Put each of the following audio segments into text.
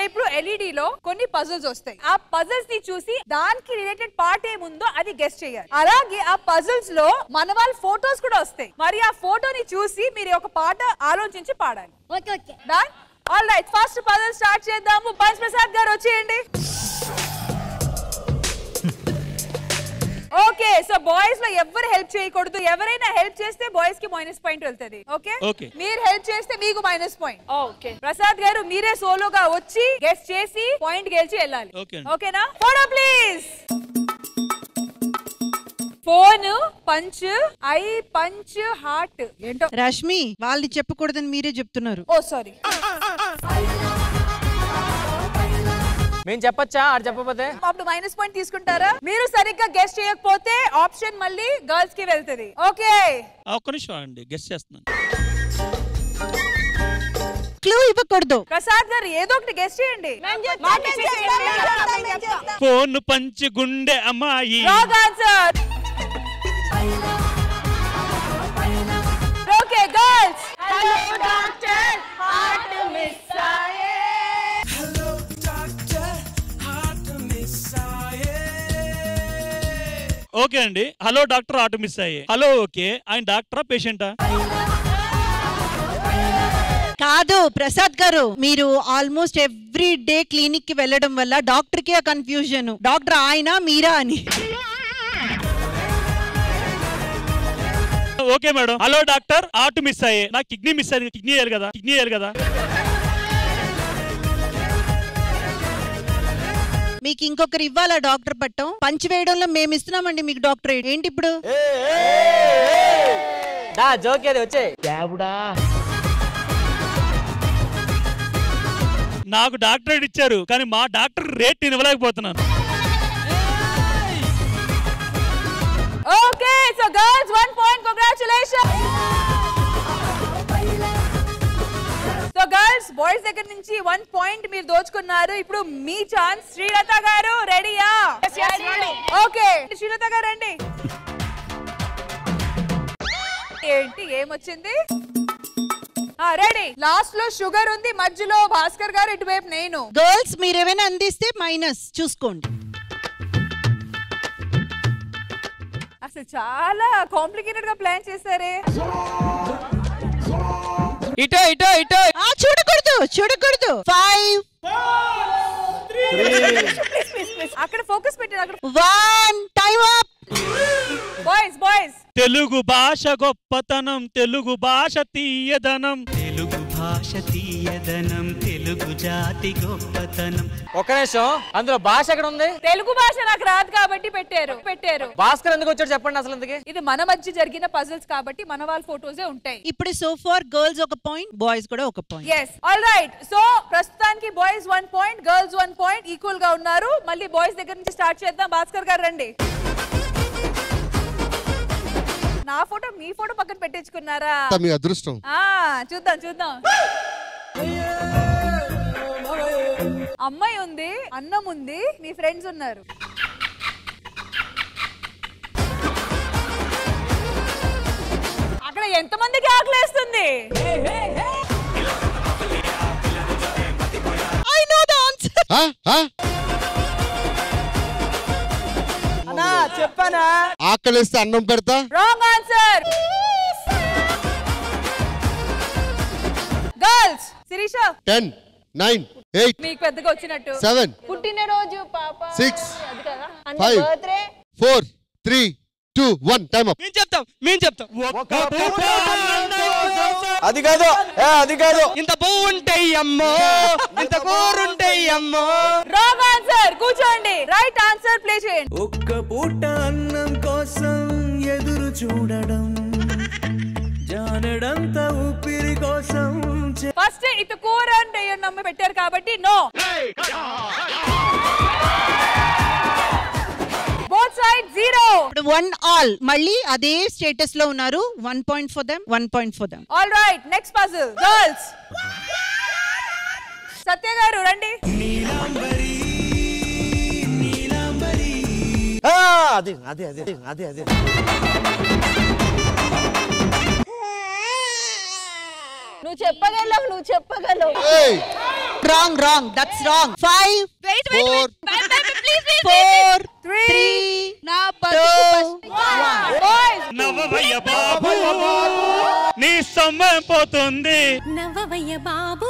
ఇప్పుడు LED లో కొన్ని పజిల్స్ వస్తాయి. ఆ పజిల్స్ ని చూసి దానికి రిలేటెడ్ పార్ట్ ఏముందో అది గెస్ చేయాలి. అలాగే ఆ పజిల్స్ లో మన వాళ్ళ ఫోటోస్ కూడా వస్తాయి. మరి ఆ ఫోటోని చూసి మీరు ఒక పాట ఆలోచించి పాడాలి. Okay okay done. All right, first puzzle start చేద్దాము. పంచ్ ప్రసాద్ గారు వచ్చేయండి. ఓకే, సో బాయ్స్ లో ఎవరు హెల్ప్ చేయకూడదు. ఎవరైనా హెల్ప్ చేస్తే బాయ్స్ కి -పాయింట్ వెళ్తది. ఓకే, మీరు హెల్ప్ చేస్తే మీకు -పాయింట్. ఓకే, ప్రసాద్ గారు మీరే సోలోగా వచ్చి గెస్ చేసి పాయింట్ గెలిచి వెళ్ళాలి. ఓకేనా? Photo please. Phone, punch, I, punch, heart. ఏంటో రష్మి వాళ్ళని చెప్పకూడదని మీరే చెప్తున్నారు. ఓ సారీ. మేము చెప్పచ్చా? ఆడు చెప్పకపోతే అప్పుడు -పాయింట్ తీసుకుంటారా? మీరు సరిగ్గా గెస్ చేయకపోతే ఆప్షన్ మళ్ళీ గర్ల్స్ కి వెళ్తది. ఓకే, ఒక్క నిమిషం అండి, గెస్ చేస్తున్నాను. క్లూ ఇవ్వకూడదు. ప్రసాద్ గారు ఏదో ఒకటి గెస్ చేయండి. ఫోన్, పంచ్, గుండె, అమ్మాయి. Wrong answer. Okay girls. Hello doctor, heart miss ఆయే. హలో డాక్టర్, హార్ట్ మిస్ ఆయే. ఓకే అండి, హలో డాక్టర్, హార్ట్ మిస్ అయ్యే. హలో ఓకే, ఆయన డాక్టరా పేషెంటా? కాదు ప్రసాద్ గారు, మీరు ఆల్మోస్ట్ ఎవ్రీ డే క్లినిక్ కి వెళ్ళడం వల్ల డాక్టర్ కి కన్ఫ్యూజన్, డాక్టర్ ఆయన మీరా అని. Okay madam, hello doctor, heart miss అయ్యే. నాకు కిడ్నీ మిస్ అయ్యింది. కిడ్నీ వేయాలి కదా. మీకు ఇంకొకరు ఇవ్వాలా డాక్టర్ పట్టం? పంచి వేయడంలో మేము ఇస్తున్నామండి మీకు డాక్టరేట్. ఏంటి ఇప్పుడు? జోకేది వచ్చే. నాకు డాక్టరేట్ ఇచ్చారు, కానీ మా డాక్టర్ రేట్ ఇవ్వలేకపోతున్నాను. Okay, so girls 1 point. Congratulations. So girls, boys దగ్గర నుంచి 1 పాయింట్ మీరు దోచుకున్నారు. ఇప్పుడు మీ ఛాన్స్. శ్రీలత గారు రెడీయా? ఓకే, శ్రీలత గారు రండి. ఏంటి ఏమొచ్చింది? రెడీ. లాస్ట్ లో షుగర్ ఉంది, మధ్యలో భాస్కర్ గారు, ఇటువైపు నేను. గర్ల్స్ మీరేమైనా అందిస్తే మైనస్ చూసుకోండి. అసలు చాలా కాంప్లికేటెడ్ గా ప్లాన్ చేశారే. ఇటో చూడకూడదు 5 అక్కడ ఫోకస్ పెట్టండి. అక్కడ 1 టైమ్ అప్. బాయ్స్ తెలుగు భాష గొప్పతనం, తెలుగు భాష తీయదనం, తెలుగు భాష తీయదనం, తెలుగు జాతి గొప్పతనం. ఒక్క నిమిషం, అందులో భాష ఎక్కడ ఉంది? తెలుగు భాష నాకు రాదు కాబట్టి పెట్టారు. భాస్కర్ ఎందుకు వచ్చాడు చెప్పండి అసలు ఇంతకీ? ఇది మన మధ్య జరిగిన పజిల్స్ కాబట్టి మన వాళ్ళ ఫోటోసే ఉంటాయి. ఇప్పుడు so far girls 1 point, boys కూడా 1 point. yes all right. So ప్రస్తుతానికి boys 1 point, girls 1 point, equal గా ఉన్నారు. మళ్ళీ బాయ్స్ దగ్గర నుంచి స్టార్ట్ చేద్దాం. భాస్కర్ గారు రండి. నా ఫోటో మీ ఫోటో పక్కన పెట్టించుకున్నారా? మీ అదృష్టం. చూద్దాం. అమ్మాయి ఉంది, అన్నం ఉంది, మీ ఫ్రెండ్స్ ఉన్నారు. అక్కడ ఎంతమందికి ఆకలేస్తుంది? I know the answer. అన్నా చెప్పానా? ఆకలిస్తే అన్నం పెడతా. Wrong answer. గర్ల్స్, శిరీష. 10 9 8 మీకు పెద్దగా వచ్చినట్టు. 7 పుట్టినరోజు పాప 6 అది కదా. 5 బర్త్డే 4 3 2 1 టైమ్ అప్. మేము చెప్తాం. అది కాదు. ఇంత పువ్వుంటాయి అమ్మో, ఇంత కూరుంటాయి అమ్మో. Wrong answer. కూర్చోండి. రైట్ ఆన్సర్ ప్లే చేయండి. ఒక్క పూట అన్నం కోసం ఎదురు చూడడం, జానడంత ఊపిరి కోసం. ఫస్ట్ ఇటు కూర అంటే నమ్మి పెట్టారు కాబట్టి నో. Both side 0. ఇప్పుడు 1 all. మళ్ళీ అదే స్టేటస్ లో ఉన్నారు. 1 point for them, 1 point for them. All right, next puzzle. Girls, Satya గారు రండి. అదే నువ్వు చెప్పగలవు. wrong. That's wrong. 5, Wait. 4, Please. 4, 3. 3, నా 2, Boys. నవ్వవయ్య బాబు నీ సమయం పోతుంది. నవ్వవయ్య బాబు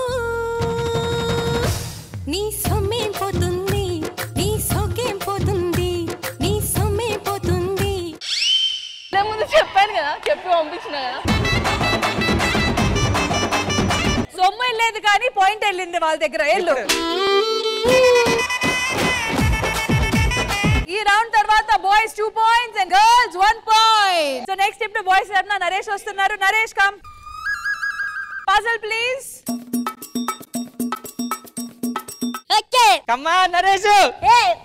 నీ సొమ్మేం పోతుంది, నీ సొగ్గేం పోతుంది, నీ సొమ్మేం పోతుంది. ముందు చెప్పాను కదా, చెప్పి పంపించిన కదా. సొమ్ము వెళ్ళలేదు కానీ పాయింట్ వెళ్ళింది వాళ్ళ దగ్గర. వెళ్ళు. ఈ రౌండ్ తర్వాత boys 2 points and girls 1 point. So next ఇప్పుడు బాయ్స్ తరపున నరేష్ వస్తున్నారు. Naresh come. Puzzle please. Okay come on Naresh,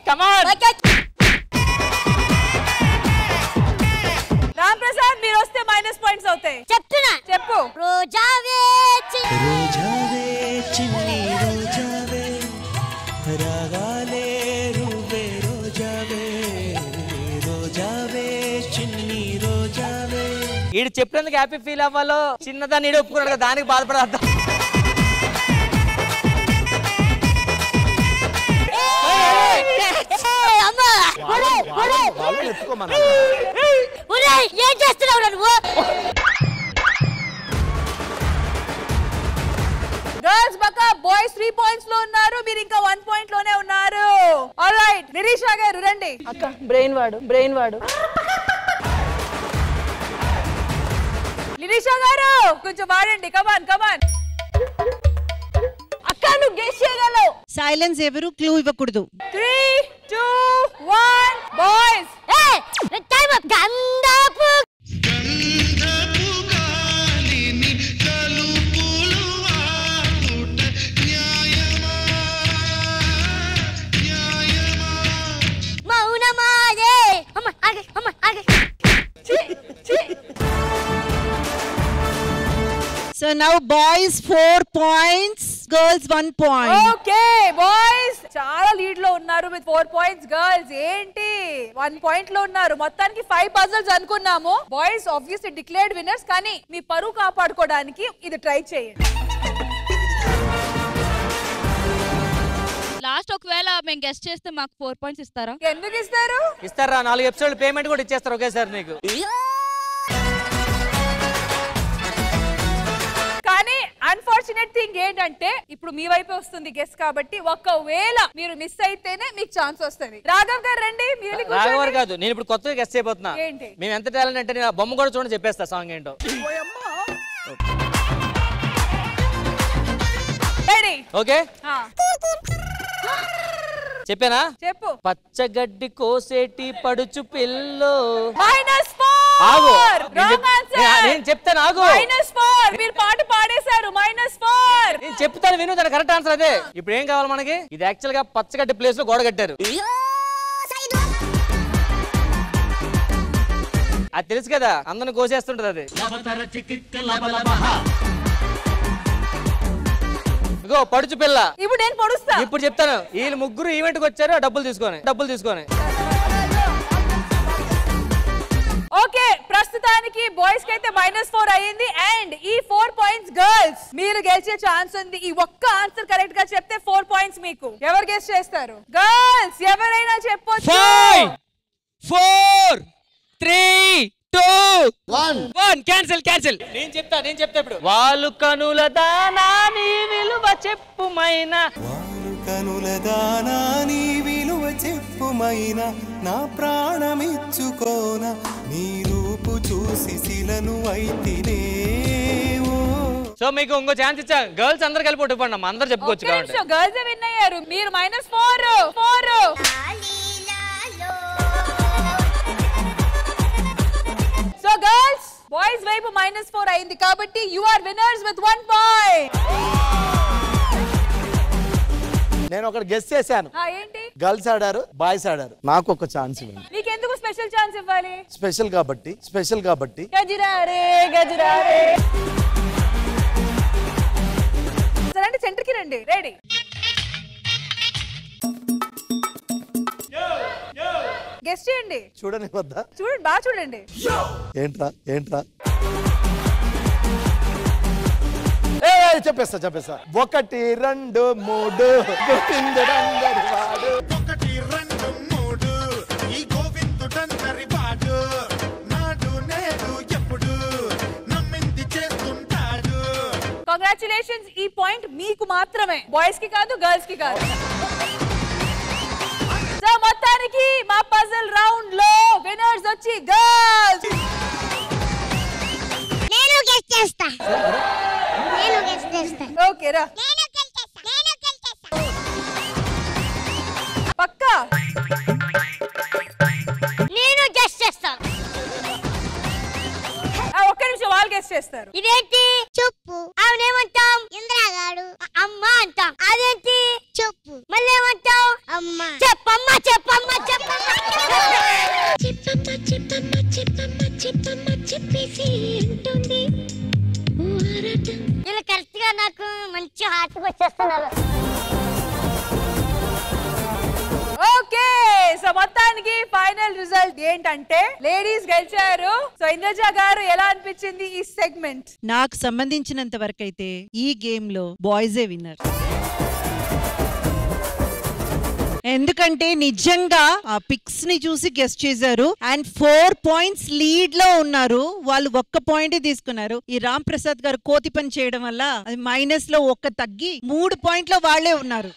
come on. Ram Prasad మీరు వస్తే మైనస్ పాయింట్స్ అవుతాయి. చెప్తున్నా చెప్పు. రోజావే రోజావే చిన్ని రోజావే రాగాలే రూవే రోజావే రోజావే చిన్ని రోజావే. ఈడు చెప్పినందుకు హ్యాపీ ఫీల్ అవ్వాలో చిన్నదాన్ని ఈడు ఒప్పుకున్నాడు కదా, దానికి బాధపడద్దా. ఏం చేస్తున్నావు నువ్వు? గర్ల్స్ పక్క బాయ్స్ 3 points లో ఉన్నారు, మీరు ఇంకా 1 point లోనే ఉన్నారు. ఆల్రైట్ నిరీషా గారు రండి. అక్క బ్రెయిన్ వాడు నిరీషా గారు కొంచెం వాడండి. కమాన్ అక్క నువ్వు గెస్ చేయగలవు. సైలెన్స్ ఎవరు క్లూ ఇవ్వకూడదు. 3, 2, 1 బాయ్స్. Time up. గంధపు మౌనమాయే. అమ్మ ఆగే. So now boys 4 points, girls 1 point. Okay boys చాలా లీడ్ లో ఉన్నారు విత్ 4 points. గర్ల్స్ ఏంటి 1 point లో ఉన్నారు. మొత్తానికి 5 puzzles అనుకున్నాము. బాయ్స్ ఆబ్వియస్లీ డిక్లేర్డ్ విన్నర్స్, కానీ మీ పరువు కాపాడుకోవడానికి ఇది ట్రై చేయండి. లాస్ట్ ఒకవేళ మేము గెస్ట్ చేస్తే మాకు 4 points ఇస్తారా? ఎందుకు ఇస్తారు? ఇస్తారా? 4 ఎపిసోడ్ పేమెంట్ కూడా ఇచ్చేస్తారు ఒకేసారి నీకు. కానీ అన్ఫార్చునేట్ థింగ్ ఏంటంటే ఇప్పుడు మీ వైపే వస్తుంది గెస్ కాబట్టి ఒకవేళ మీరు మిస్ అయితేనే మీకు ఛాన్స్ వస్తుంది. రాఘవ్ గారు రండి. మీరు రాఘవర్ కాదు, నేను ఇప్పుడు కొత్తగా గెస్ట్ చేయబోతున్నా. ఏంటి? మేము ఎంత టాలెంట్ అంటే నేను ఆ బొమ్మ కూడా చూడండి చెప్పేస్తా సాంగ్ ఏంటో. రెడీ? ఓకే చెప్పానా? చెప్పు. పచ్చగడ్డి కోసేటి పడుచు పిల్లో. ఆగు. నేను చెప్తాను ఆగు. -4 మీరు పాట పాడేశారు. -4 నేను చెప్తాను విను, దాని కరెక్ట్ ఆన్సర్ అదే. ఇప్పుడు ఏం కావాలి మనకి? ఇది యాక్చువల్ గా పచ్చగడ్డి ప్లేస్ లో గోడ కట్టారు. అది తెలుసు కదా, అందరిని కోసేస్తుంటది అది. ఇగో పడుచు పిల్ల. ఇప్పుడు నేను పొడుస్తా. ఇప్పుడు చెప్తాను. వీళ్ళు ముగ్గురు ఈవెంట్ కి వచ్చారు డబ్బులు తీసుకొని. ఓకే ప్రస్తుతానికి బాయ్స్ కి అయితే -4 అయ్యింది. అండ్ ఈ 4 points గర్ల్స్ మీరు గెలిచే ఛాన్స్ ఉంది. ఈ ఒక్క ఆన్సర్ కరెక్ట్ గా చెప్తే 4 points మీకు. ఎవరు గెస్ చేస్తారు? గర్ల్స్ ఎవరైనా చెప్పొచ్చు. 5 4 3 2 1 క్యాన్సిల్. నేను చెప్తా ఇప్పుడు. వాళ్ళు కనుల దానా నీ విలువ చెప్పుమైనా, వాళ్ళు కనుల దానా నీ విలువ చెప్పుమైనా, నా ప్రాణమిచ్చుకోన నీ రూపు చూసి శిలను అయితినే. సో మీకు ఇంకో ఛాన్స్ ఇచ్చా. గర్ల్స్ అందరు కలిపి ఒట్టుకోండి, అందరు చెప్పుకోవచ్చు కాబట్టి. గర్ల్స్ విన్ అయ్యారు. మీరు -4. సో గర్ల్స్ బాయ్స్ వైపు -4 అయింది కాబట్టి you are winners with 1 point. నేను ఒకటి గెస్ చేశాను. ఏంటి? గర్ల్స్ ఆడారు, బాయ్స్ ఆడారు. నాకు ఒక ఛాన్స్ ఇవ్వండి. నీకెందుకు స్పెషల్ ఛాన్స్ ఇవ్వాలి? స్పెషల్ కాబట్టి గజిరారే సరే సెంటర్ కి రండి. రెడీ? గెస్ చేయండి. చూడని వద్దా? చూడండి, బాగా చూడండి. ఏంట్రా చెప్పేస్తా 1 2 3 గోవిందుడందరి వాడు 1 2 3 ఈ గోవిందుడందరి వాడు నాడు నేడు ఎప్పుడు నమ్మింది చేస్తుంటాడు. కంగ్రాచులేషన్స్, ఈ పాయింట్ మీకు మాత్రమే, బాయ్స్ కి కాదు, గర్ల్స్ కి కాదు. సో మొత్తానికి మా పజిల్ రౌండ్ లో విన్నర్స్ వచ్చి గర్ల్స్. నేను గెస్ చేస్తా. ఓకే రా పక్కా. నేను గెస్ చేస్తాను. ఒక్క నిమిషం, వాళ్ళు గెస్ చేస్తారు. ఇదేంటి చెప్పు. అవునేమంటాం? ఇంద్రాగాడు అమ్మ అంటాం. అదేంటి చెప్పు. మళ్ళీ ఏమంటాం? అమ్మ. చెప్పమ్మా చెప్పమ్మా చెప్పమ్మా చెప్పమ్మా చెప్పమ్మా చెప్పమ్మా చెప్పమ్మా చెప్పేసి ఉంటుంది. ఇలా కరెక్ట్ గా నాకు మంచి హార్ట్ వచ్చేస్తున్నారు. ఓకే, సో మొత్తానికి ఫైనల్ రిజల్ట్ ఏంటంటే లేడీస్ గెలిచారు. సో ఇంద్రజ గారు, ఎలా అనిపించింది ఈ సెగ్మెంట్? నాకు సంబంధించినంత వరకు అయితే ఈ గేమ్ లో బాయ్సే విన్నర్. ఎందుకంటే నిజంగా ఆ పిక్స్ ని చూసి గెస్ట్ చేశారు అండ్ 4 పాయింట్స్ లీడ్ లో ఉన్నారు. వాళ్ళు 1 పాయింట్ తీసుకున్నారు. ఈ రామ్ ప్రసాద్ గారు కోతి పని చేయడం వల్ల అది మైనస్ లో 1 తగ్గి 3 పాయింట్ లో వాళ్లే ఉన్నారు.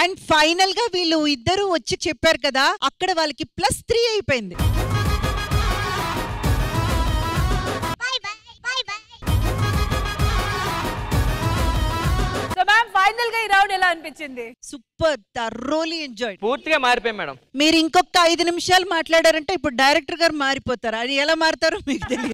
అండ్ ఫైనల్ గా వీళ్ళు ఇద్దరు వచ్చి చెప్పారు కదా, అక్కడ వాళ్ళకి +3 అయిపోయింది. సో మ్యామ్, ఫైనల్ గా ఈ రౌండ్ ఎలా అనిపించింది? Super, thoroughly enjoy. పూర్తిగా మారిపోయాం మేడం. మీరు ఇంకొక 5 నిమిషాలు మాట్లాడారంటే ఇప్పుడు డైరెక్టర్ గారు మారిపోతారు. అది ఎలా మారుతారో మీకు తెలియదు.